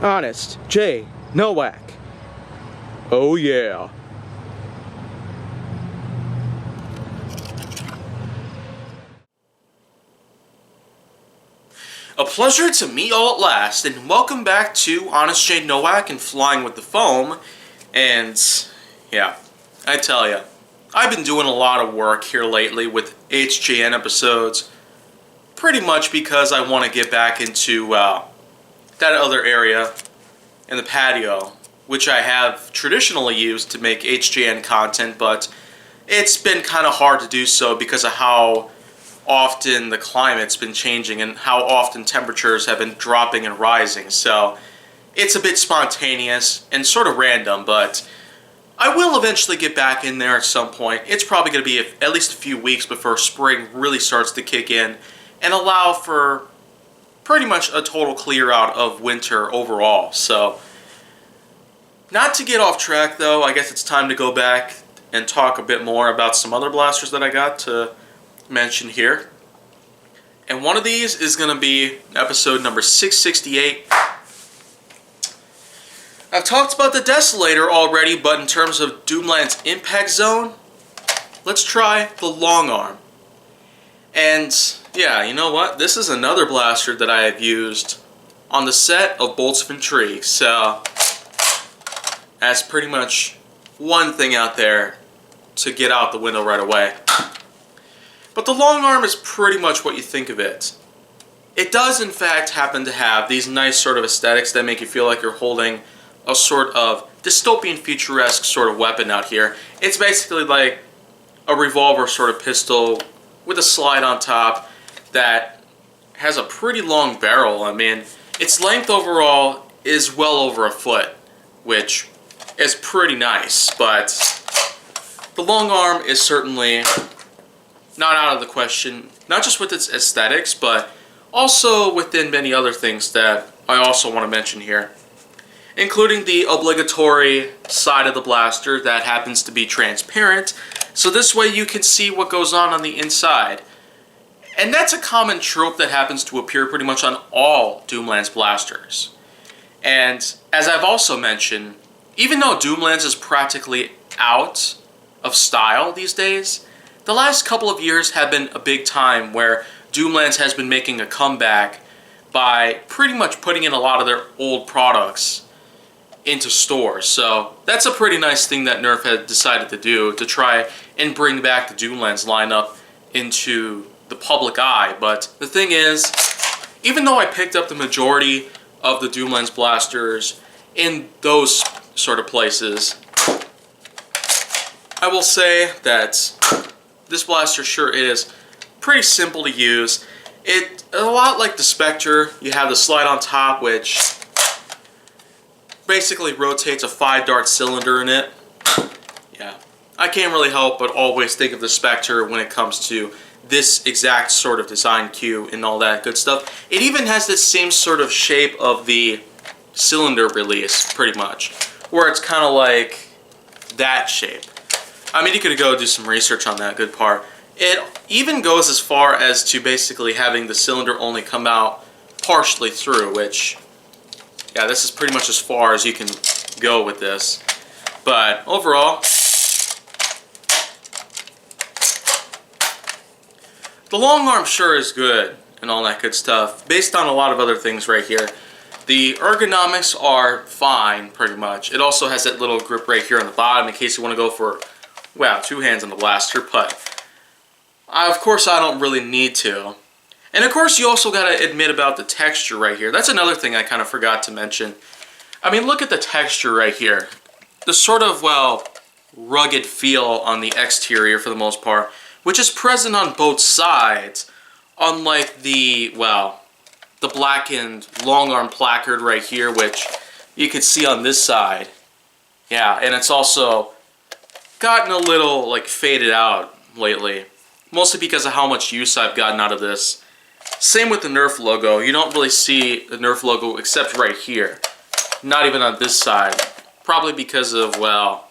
Honest J. Nowak. Oh yeah. A pleasure to meet all at last, and welcome back to Honest J. Nowak and Flying with the Foam. And yeah, I tell ya, I've been doing a lot of work here lately with HJN episodes, pretty much because I want to get back into that other area in the patio, which I have traditionally used to make HJN content, but it's been kind of hard to do so because of how often the climate's been changing and how often temperatures have been dropping and rising. So it's a bit spontaneous and sort of random, but I will eventually get back in there at some point. It's probably going to be at least a few weeks before spring really starts to kick in and allow for pretty much a total clear out of winter overall. So not to get off track though, I guess it's time to go back and talk a bit more about some other blasters that I got to mention here. And one of these is going to be episode number 668. I've talked about the Desolator already, but in terms of Doomland's impact zone, let's try the Longarm. And yeah, you know what? This is another blaster that I have used on the set of Bolts of Intrigue. So that's pretty much one thing out there to get out the window right away. But the Longarm is pretty much what you think of it. It does in fact happen to have these nice sort of aesthetics that make you feel like you're holding a sort of dystopian futuresque sort of weapon out here. It's basically like a revolver sort of pistol with a slide on top that has a pretty long barrel. I mean, its length overall is well over a foot, which is pretty nice, but the Longarm is certainly not out of the question, not just with its aesthetics, but also within many other things that I also want to mention here, including the obligatory side of the blaster that happens to be transparent, so this way you can see what goes on the inside. And that's a common trope that happens to appear pretty much on all Doomland's blasters. And as I've also mentioned, even though Doomland's is practically out of style these days, the last couple of years have been a big time where Doomland's has been making a comeback by pretty much putting in a lot of their old products into stores. So that's a pretty nice thing that Nerf had decided to do, to try and bring back the Doomland's lineup into the public eye. But the thing is, even though I picked up the majority of the Doomland's blasters in those sort of places, I will say that this blaster sure is pretty simple to use. It's a lot like the Spectre. You have the slide on top, which basically rotates a 5-dart cylinder in it. Yeah, I can't really help but always think of the Spectre when it comes to this exact sort of design cue and all that good stuff. It even has this same sort of shape of the cylinder release, pretty much, where it's kind of like that shape. I mean, you could go do some research on that good part. It even goes as far as to basically having the cylinder only come out partially through, which, yeah, this is pretty much as far as you can go with this. But overall, the Longarm sure is good and all that good stuff, based on a lot of other things right here. The ergonomics are fine, pretty much. It also has that little grip right here on the bottom in case you want to go for, wow, 2 hands on the blaster, but of course I don't really need to. And of course you also got to admit about the texture right here. That's another thing I kind of forgot to mention. I mean, look at the texture right here. The sort of, well, rugged feel on the exterior for the most part, which is present on both sides, unlike the, well, the blackened Longarm placard right here, which you can see on this side. Yeah, and it's also gotten a little like faded out lately, mostly because of how much use I've gotten out of this. Same with the Nerf logo. You don't really see the Nerf logo except right here, not even on this side, probably because of, well,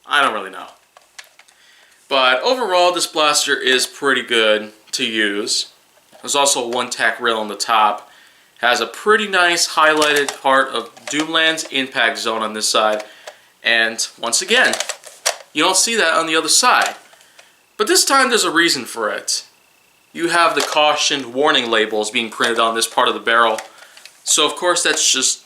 I don't really know. But overall, this blaster is pretty good to use. There's also a 1-tack rail on the top, Has a pretty nice highlighted part of Doomland's impact zone on this side. And once again, you don't see that on the other side. But this time there's a reason for it. You have the caution warning labels being printed on this part of the barrel. So of course that's just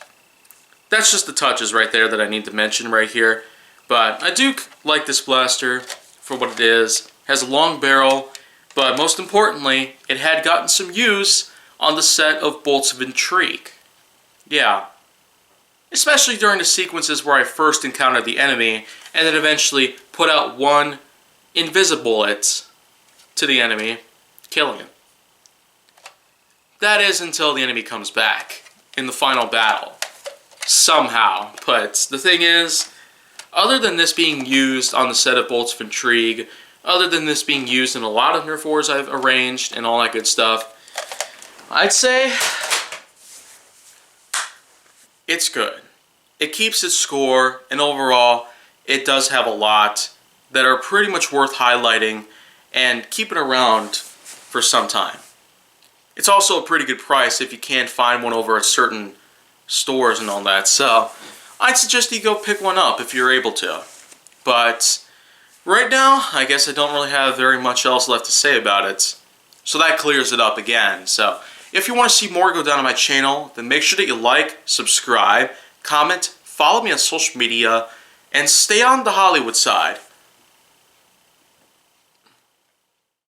the touches right there that I need to mention right here. But I do like this blaster for what it is. It has a long barrel, but most importantly, it had gotten some use on the set of Bolts of Intrigue. Yeah. Especially during the sequences where I first encountered the enemy, and then eventually put out one invisible bullet to the enemy, killing him. That is until the enemy comes back in the final battle. Somehow. But the thing is, other than this being used on the set of Bolts of Intrigue, other than this being used in a lot of Nerf wars I've arranged and all that good stuff, I'd say it's good. It keeps its score, and overall, it does have a lot that are pretty much worth highlighting and keeping around for some time. It's also a pretty good price if you can't find one over at certain stores and all that, so I'd suggest you go pick one up if you're able to. But right now, I guess I don't really have very much else left to say about it. So that clears it up again. So if you want to see more go down on my channel, then make sure that you like, subscribe, comment, follow me on social media, and stay on the Hollywood side.